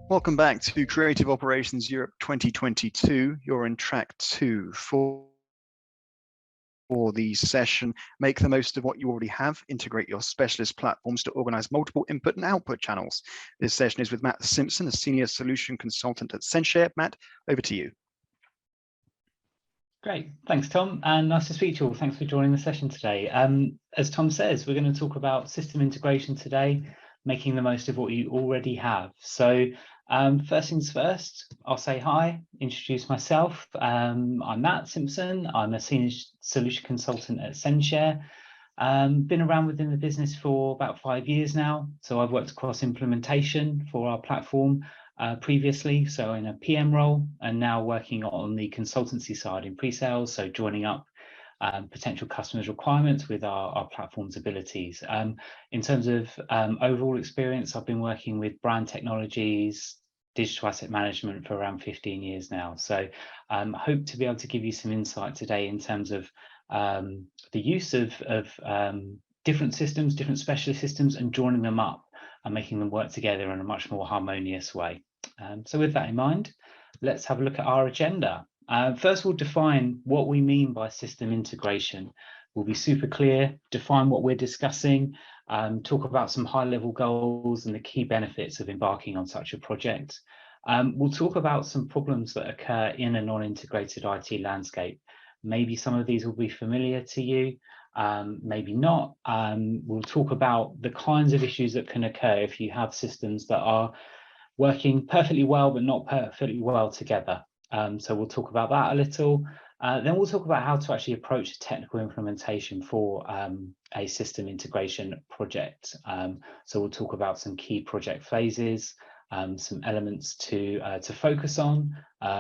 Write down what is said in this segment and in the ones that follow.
Welcome back to Creative Operations Europe 2022. You're in track 2 for the session. Make the most of what you already have. Integrate your specialist platforms to organize multiple input and output channels. This session is with Matt Simpson, a senior solution consultant at censhare. Matt, over to you. Great, thanks Tom, and nice to speak to you all. Thanks for joining the session today. As Tom says, we're going to talk about system integration today, making the most of what you already have. So first things first, I'll say hi, introduce myself. I'm Matt Simpson. I'm a senior solution consultant at censhare. Been around within the business for about 5 years now. So I've worked across implementation for our platform previously, so in a PM role, and now working on the consultancy side in pre-sales, so joining up potential customers' requirements with our platform's abilities. In terms of overall experience, I've been working with brand technologies, digital asset management for around 15 years now. So hope to be able to give you some insight today in terms of the use of different systems, different specialist systems, and joining them up and making them work together in a much more harmonious way. So with that in mind, let's have a look at our agenda. First, we'll define what we mean by system integration. We'll be super clear, define what we're discussing, talk about some high-level goals and the key benefits of embarking on such a project. We'll talk about some problems that occur in a non-integrated IT landscape. Maybe some of these will be familiar to you, maybe not. We'll talk about the kinds of issues that can occur if you have systems that are working perfectly well but not perfectly well together. So we'll talk about that a little. Then we'll talk about how to actually approach a technical implementation for a system integration project. So we'll talk about some key project phases, some elements to focus on,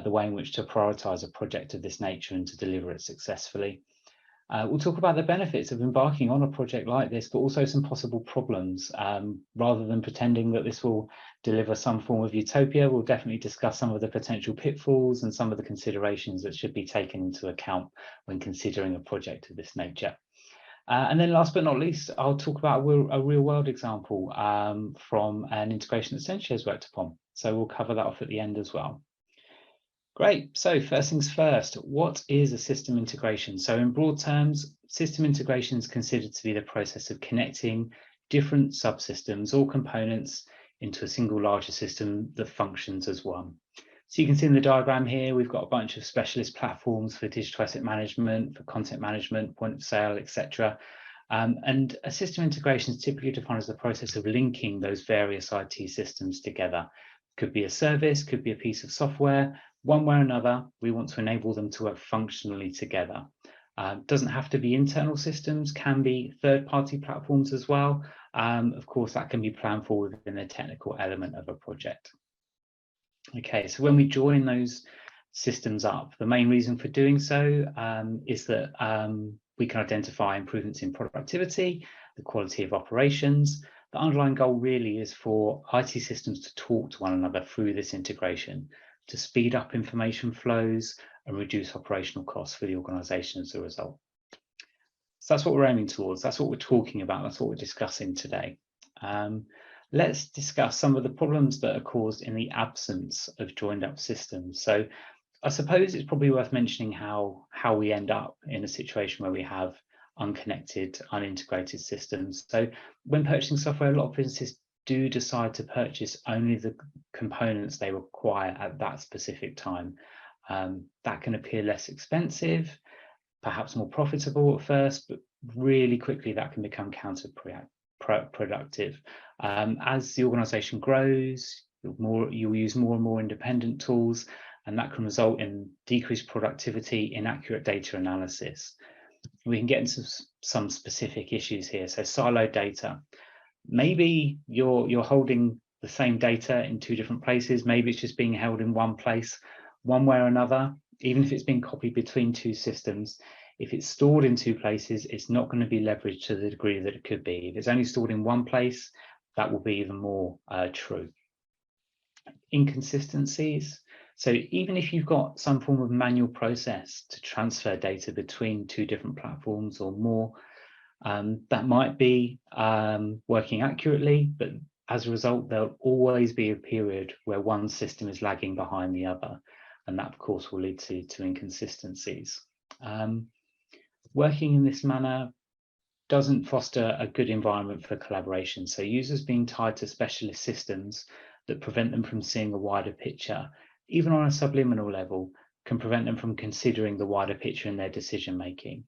the way in which to prioritize a project of this nature and to deliver it successfully. We'll talk about the benefits of embarking on a project like this, but also some possible problems. Rather than pretending that this will deliver some form of utopia, we'll definitely discuss some of the potential pitfalls and some of the considerations that should be taken into account when considering a project of this nature. And then last but not least, I'll talk about a real-world example from an integration that censhare has worked upon. So we'll cover that off at the end as well. Great, so first things first, what is a system integration? So in broad terms, system integration is considered to be the process of connecting different subsystems or components into a single larger system that functions as one. So you can see in the diagram here, we've got a bunch of specialist platforms for digital asset management, for content management, point of sale, etc. And a system integration is typically defined as the process of linking those various IT systems together. Could be a service, could be a piece of software. One way or another, we want to enable them to work functionally together. Doesn't have to be internal systems, can be third-party platforms as well. Of course, that can be planned for within the technical element of a project. Okay, so when we join those systems up, the main reason for doing so is that we can identify improvements in productivity, the quality of operations. The underlying goal really is for IT systems to talk to one another through this integration, to speed up information flows and reduce operational costs for the organisation as a result. So that's what we're aiming towards, that's what we're talking about, that's what we're discussing today. Let's discuss some of the problems that are caused in the absence of joined up systems. So I suppose it's probably worth mentioning how we end up in a situation where we have unconnected, unintegrated systems. So when purchasing software, a lot of businesses do decide to purchase only the components they require at that specific time. That can appear less expensive, perhaps more profitable at first, but really quickly that can become counterproductive. As the organisation grows, you'll use more and more independent tools, and that can result in decreased productivity, inaccurate data analysis. We can get into some specific issues here. So siloed data. Maybe you're holding the same data in two different places. Maybe it's just being held in one place, one way or another. Even if it's being copied between two systems, if it's stored in two places, it's not going to be leveraged to the degree that it could be. If it's only stored in one place, that will be even more true. Inconsistencies. So even if you've got some form of manual process to transfer data between two different platforms or more, that might be working accurately, but as a result, there'll always be a period where one system is lagging behind the other, and that of course will lead to inconsistencies. Working in this manner doesn't foster a good environment for collaboration. So users being tied to specialist systems that prevent them from seeing a wider picture, even on a subliminal level, can prevent them from considering the wider picture in their decision making.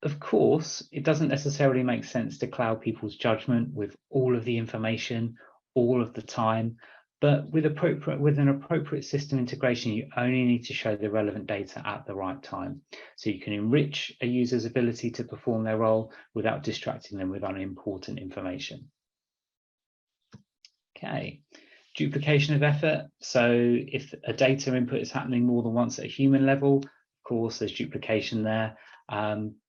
Of course, it doesn't necessarily make sense to cloud people's judgment with all of the information all of the time, but with an appropriate system integration, you only need to show the relevant data at the right time. So you can enrich a user's ability to perform their role without distracting them with unimportant information. Okay, duplication of effort. So if a data input is happening more than once at a human level, of course, there's duplication there.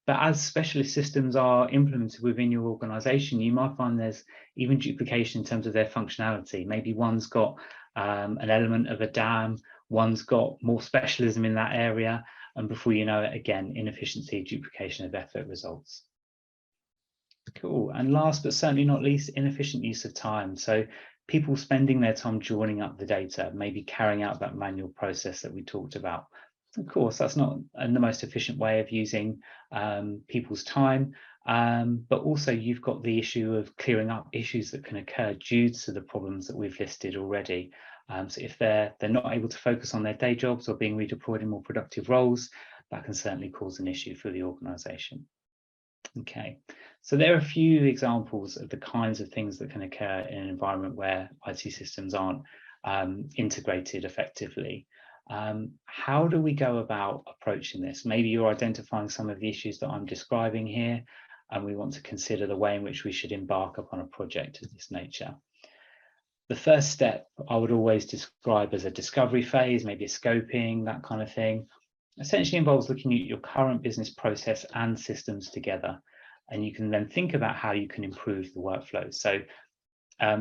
But as specialist systems are implemented within your organization, you might find there's even duplication in terms of their functionality. Maybe one's got an element of a dam, one's got more specialism in that area, and before you know it, again, inefficiency, duplication of effort results. Cool. And last but certainly not least, inefficient use of time. So people spending their time joining up the data, maybe carrying out that manual process that we talked about. Of course, that's not the most efficient way of using people's time, but also you've got the issue of clearing up issues that can occur due to the problems that we've listed already. So if they're not able to focus on their day jobs or being redeployed in more productive roles, that can certainly cause an issue for the organization. Okay, so there are a few examples of the kinds of things that can occur in an environment where IT systems aren't integrated effectively. How do we go about approaching this? Maybe you're identifying some of the issues that I'm describing here, and we want to consider the way in which we should embark upon a project of this nature. The first step I would always describe as a discovery phase, maybe a scoping, that kind of thing. Essentially involves looking at your current business process and systems together, and you can then think about how you can improve the workflow. So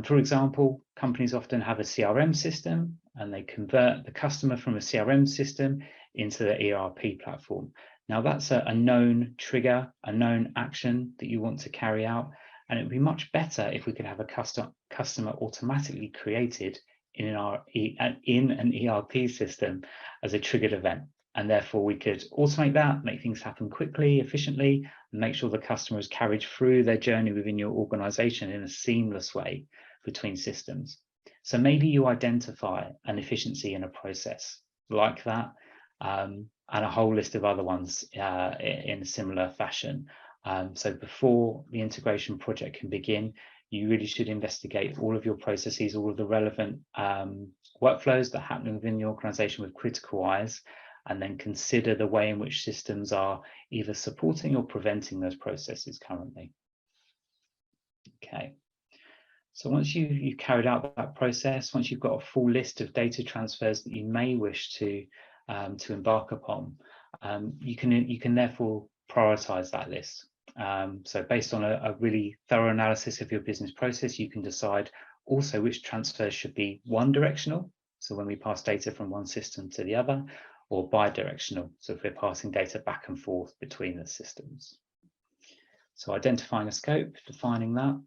for example, companies often have a CRM system and they convert the customer from a CRM system into the ERP platform. Now that's a known trigger, a known action that you want to carry out, and it would be much better if we could have a customer automatically created in an ERP system as a triggered event. And therefore we could automate that, make things happen quickly, efficiently, and make sure the customer is carried through their journey within your organization in a seamless way between systems. So maybe you identify an efficiency in a process like that, and a whole list of other ones in a similar fashion. So before the integration project can begin, you really should investigate all of your processes, all of the relevant workflows that happen within the organization with critical eyes, and then consider the way in which systems are either supporting or preventing those processes currently. Okay, so once you've carried out that process, once you've got a full list of data transfers that you may wish to embark upon, you can therefore prioritize that list. So based on a really thorough analysis of your business process, you can decide also which transfers should be one directional, so when we pass data from one system to the other, or bidirectional, so if we're passing data back and forth between the systems. So identifying a scope, defining that,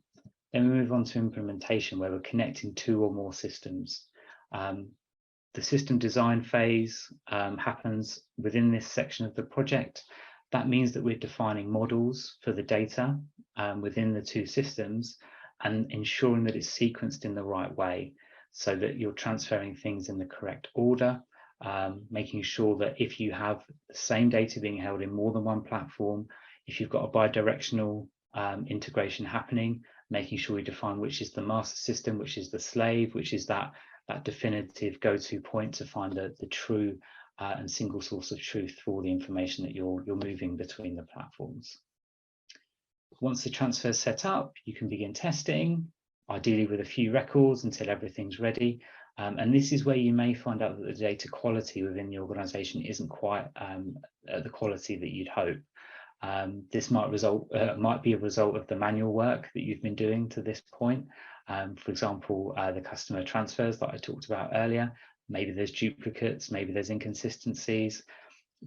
then we move on to implementation, where we're connecting two or more systems. The system design phase happens within this section of the project. That means that we're defining models for the data within the two systems and ensuring that it's sequenced in the right way, so that you're transferring things in the correct order, making sure that if you have the same data being held in more than one platform, if you've got a bidirectional integration happening, making sure we define which is the master system, which is the slave, which is that definitive go-to point to find the true and single source of truth for all the information that you're moving between the platforms. Once the transfer is set up, you can begin testing, ideally with a few records until everything's ready. And this is where you may find out that the data quality within the organization isn't quite at the quality that you'd hope. This might be a result of the manual work that you've been doing to this point. For example, the customer transfers that I talked about earlier. Maybe there's duplicates, maybe there's inconsistencies.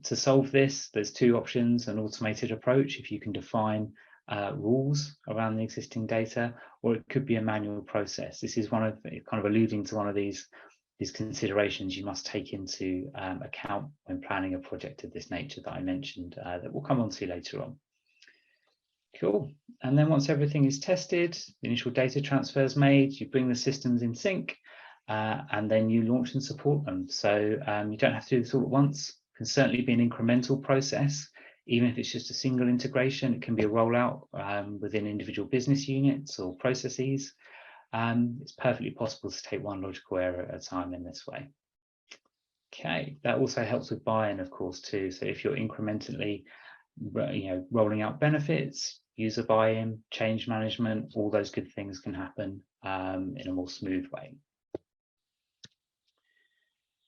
To solve this, there's two options: an automated approach, if you can define rules around the existing data, or it could be a manual process. This is one of kind of alluding to one of these considerations you must take into account when planning a project of this nature that I mentioned, that we'll come on to later on. Cool. And then once everything is tested, the initial data transfer is made, you bring the systems in sync, and then you launch and support them. So you don't have to do this all at once. It can certainly be an incremental process. Even if it's just a single integration, it can be a rollout within individual business units or processes. It's perfectly possible to take one logical area at a time in this way. Okay, that also helps with buy-in, of course, too. So if you're incrementally, rolling out benefits, user buy-in, change management, all those good things can happen in a more smooth way.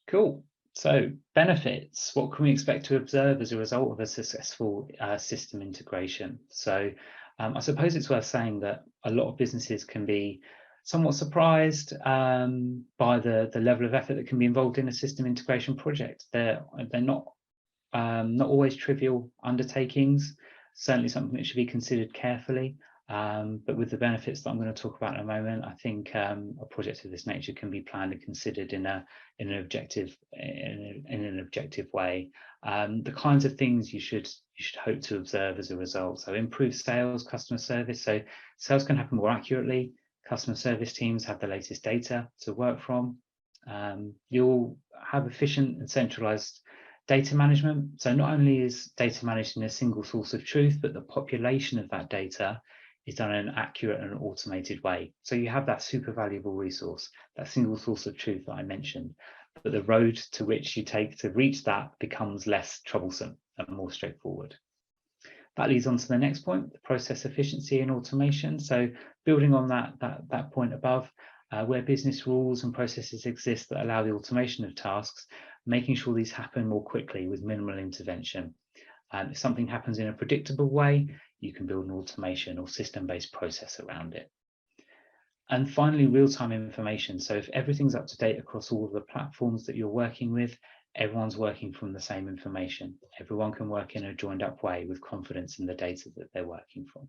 Cool. So benefits, what can we expect to observe as a result of a successful system integration? So I suppose it's worth saying that a lot of businesses can be somewhat surprised by the level of effort that can be involved in a system integration project. They're not always trivial undertakings, certainly something that should be considered carefully. But with the benefits that I'm going to talk about in a moment, I think a project of this nature can be planned and considered in an objective way. The kinds of things you should hope to observe as a result. So improved sales, customer service. So sales can happen more accurately. Customer service teams have the latest data to work from. You'll have efficient and centralized data management. So not only is data managed in a single source of truth, but the population of that data is done in an accurate and automated way. So you have that super valuable resource, that single source of truth that I mentioned, but the road to which you take to reach that becomes less troublesome and more straightforward. That leads on to the next point, the process efficiency and automation. So building on that point above, where business rules and processes exist that allow the automation of tasks, making sure these happen more quickly with minimal intervention. If something happens in a predictable way, you can build an automation or system-based process around it. And finally, real-time information. So if everything's up to date across all of the platforms that you're working with, everyone's working from the same information. Everyone can work in a joined up way with confidence in the data that they're working from.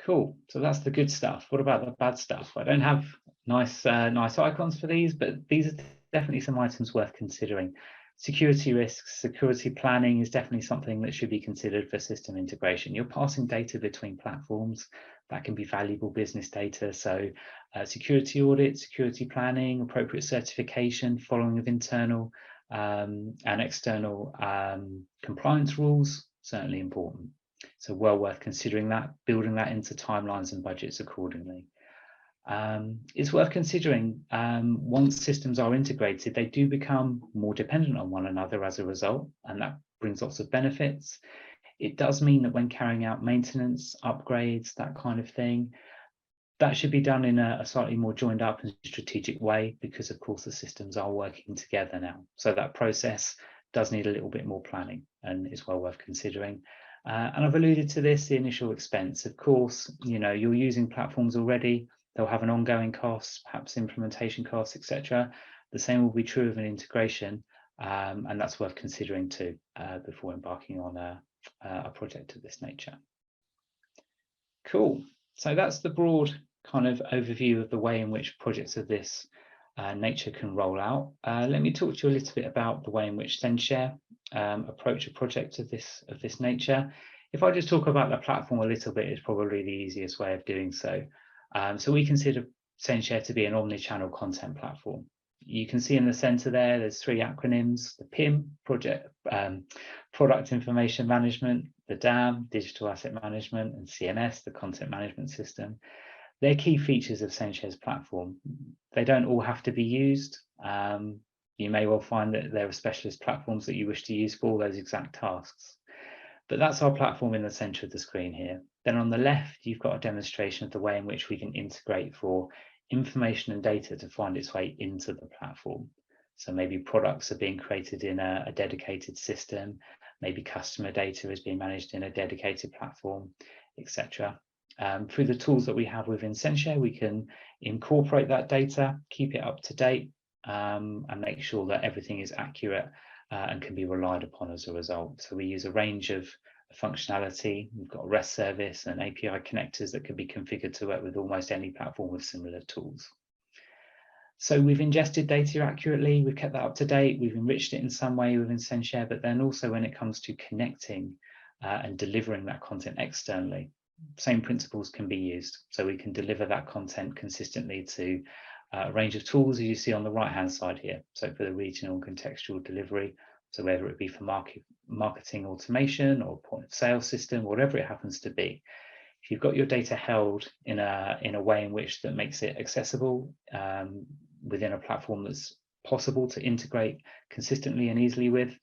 Cool, so that's the good stuff. What about the bad stuff? I don't have nice icons for these, but these are definitely some items worth considering. Security risks, security planning is definitely something that should be considered for system integration. You're passing data between platforms. That can be valuable business data. So security audit, security planning, appropriate certification, following of internal and external compliance rules, certainly important. So well worth considering that, building that into timelines and budgets accordingly. It's worth considering once systems are integrated, they do become more dependent on one another as a result, and that brings lots of benefits. It does mean that when carrying out maintenance, upgrades, that kind of thing, that should be done in a slightly more joined up and strategic way, because of course the systems are working together now. So that process does need a little bit more planning and is well worth considering. And I've alluded to this, the initial expense. Of course, you're using platforms already. They'll have an ongoing cost, perhaps implementation costs, etc. The same will be true of an integration, and that's worth considering too before embarking on a project of this nature. Cool. So that's the broad kind of overview of the way in which projects of this nature can roll out. Let me talk to you a little bit about the way in which censhare approach a project of this nature. If I just talk about the platform a little bit, it's probably the easiest way of doing so. So we consider censhare to be an omni-channel content platform. You can see in the center there's three acronyms: the PIM, Product Information Management, the DAM, Digital Asset Management, and CMS, the Content Management System. They're key features of censhare's platform. They don't all have to be used. You may well find that there are specialist platforms that you wish to use for all those exact tasks. But that's our platform in the center of the screen here. Then on the left, you've got a demonstration of the way in which we can integrate for information and data to find its way into the platform. So maybe products are being created in a dedicated system, maybe customer data is being managed in a dedicated platform, etc. Through the tools that we have within censhare, we can incorporate that data, keep it up to date, and make sure that everything is accurate and can be relied upon as a result. So we use a range of functionality. We've got a REST service and API connectors that can be configured to work with almost any platform with similar tools. So we've ingested data accurately, we've kept that up to date, we've enriched it in some way within censhare, but then also when it comes to connecting and delivering that content externally, same principles can be used. So we can deliver that content consistently to a range of tools, as you see on the right-hand side here. So for the regional and contextual delivery, so whether it be for marketing automation or point of sale system, whatever it happens to be. If you've got your data held in a way in which that makes it accessible within a platform that's possible to integrate consistently and easily with,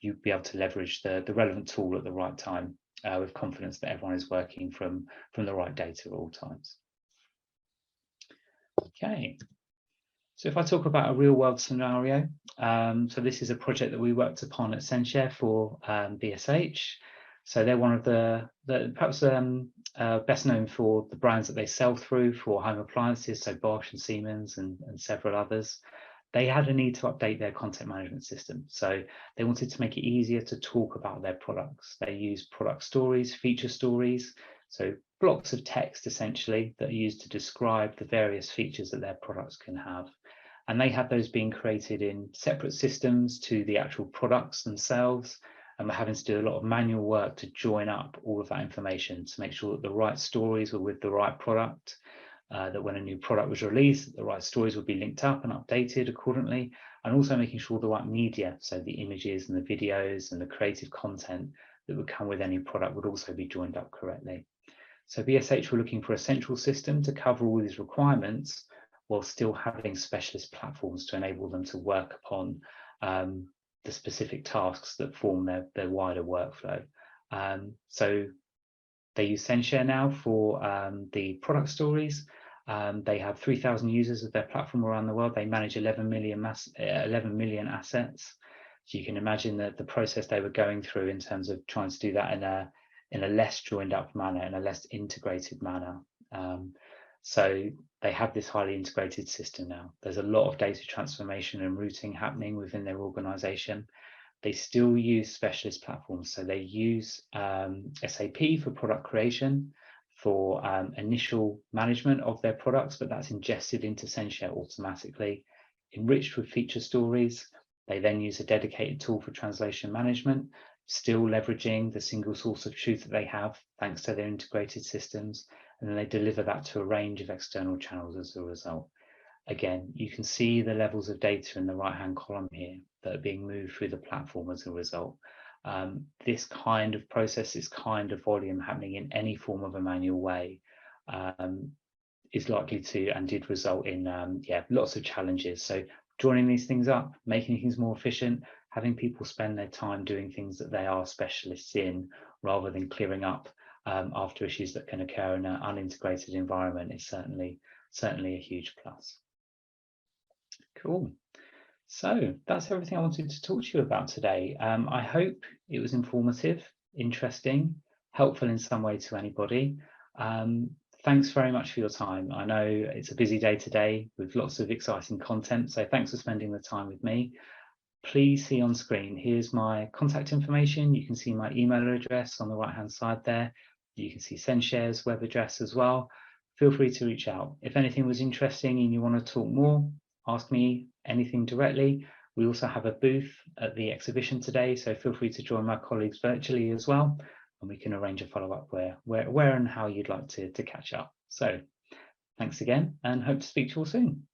you'd be able to leverage the relevant tool at the right time with confidence that everyone is working from the right data at all times. Okay, so if I talk about a real world scenario, so this is a project that we worked upon at censhare for BSH. So they're one of the perhaps best known for the brands that they sell through for home appliances, so Bosch and Siemens and several others. They had a need to update their content management system. So they wanted to make it easier to talk about their products. They use product stories, feature stories, so blocks of text essentially that are used to describe the various features that their products can have. And they had those being created in separate systems to the actual products themselves. And we're having to do a lot of manual work to join up all of that information to make sure that the right stories were with the right product, that when a new product was released, the right stories would be linked up and updated accordingly, and also making sure the right media, so the images and the videos and the creative content that would come with any product would also be joined up correctly. So BSH were looking for a central system to cover all these requirements while still having specialist platforms to enable them to work upon the specific tasks that form their wider workflow. So they use censhare now for the product stories. They have 3,000 users of their platform around the world. They manage 11 million assets. So you can imagine that the process they were going through in terms of trying to do that in a less joined up manner, in a less integrated manner. So they have this highly integrated system now. There's a lot of data transformation and routing happening within their organization. They still use specialist platforms. So they use SAP for product creation, for initial management of their products, but that's ingested into censhare automatically, enriched with feature stories. They then use a dedicated tool for translation management, still leveraging the single source of truth that they have, thanks to their integrated systems. And then they deliver that to a range of external channels as a result. Again, you can see the levels of data in the right-hand column here that are being moved through the platform as a result. This kind of process, this kind of volume happening in any form of a manual way is likely to and did result in lots of challenges. So joining these things up, making things more efficient, having people spend their time doing things that they are specialists in rather than clearing up after issues that can occur in an unintegrated environment is certainly a huge plus. Cool. So that's everything I wanted to talk to you about today. I hope it was informative, interesting, helpful in some way to anybody. Thanks very much for your time. I know it's a busy day today with lots of exciting content, so thanks for spending the time with me. Please see on screen, here's my contact information. You can see my email address on the right-hand side there. You can see censhare web address as well. Feel free to reach out. If anything was interesting and you want to talk more, ask me anything directly. We also have a booth at the exhibition today, so feel free to join my colleagues virtually as well, and we can arrange a follow-up where and how you'd like to catch up. So thanks again, and hope to speak to you all soon.